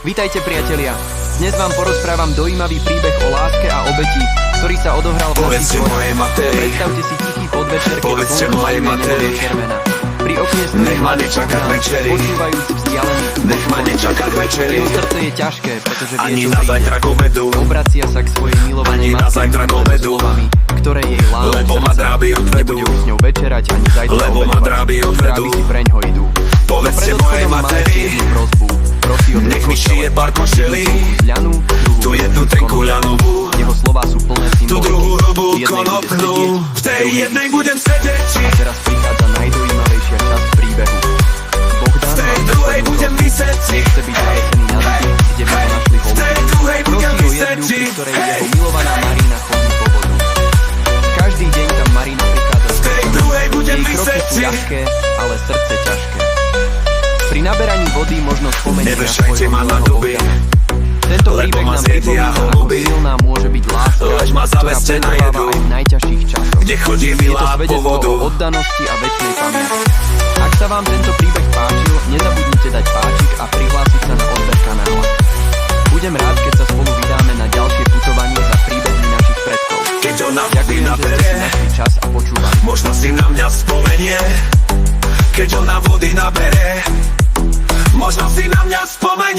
Vítajte priatelia, dnes vám porozprávam dojímavý príbeh o láske a obeti, ktorý sa odohral v našich horách. Predstavte si tichý podvečer, keď slnko nebo červená. Pri okne stojí mladý poznám, počúvajúc vzdialený zvuk. Jeho srdce je ťažké, pretože vie, čo príde. Obracia sa k svojej milovanej matke slovami, ktoré jej lámu srdce. Nebude už s ňou večerať ani zajtra obetovať, právi si preňho idú. Povedzte mojej materi, nech mi šije pár košelí, tu jednu tenku ľanovú, jeho slová sú plné tu symboliky. druhú hrubú konopnú, v tej jednej budem sedieť. A teraz prichádza najdojímavejšia časť príbehu. Bohdan V tej druhej budem vysieť. chce byť zavesený na ľudí, kde by ho našli V tej holú. druhej budem Prosí o vysieť. jednu, pri ktorej jeho milovaná Marina chodí po vodu. Každý deň tam Marina prichádza. V tej druhej budem Jej kroky sú vysieť. ľahké, ale srdce ťažké. Pri naberaní vody možno spomenie na Nevešajte svojho ma na milého duby, Boha. Tento lebo príbeh ma nám zjedia pripomína, ako holuby. silná môže byť láska, Leď ma ktorá zaveste na pretrváva jedu, aj v najťažších časoch. kde chodí Je to milá po svedectvo vodu. o oddanosti a večnej pamäti. Ak sa vám tento príbeh páčil, nezabudnite dať páčik a prihlásiť sa na odber kanála. Budem rád, keď sa spolu vydáme na ďalšie putovanie za príbehmi našich predkov. Keď ona vody Ďakujem, že ste nabere, si našli čas a počúvali. možno si na mňa spomenie. Keď ona vody nabere, možno si na mňa spomenie.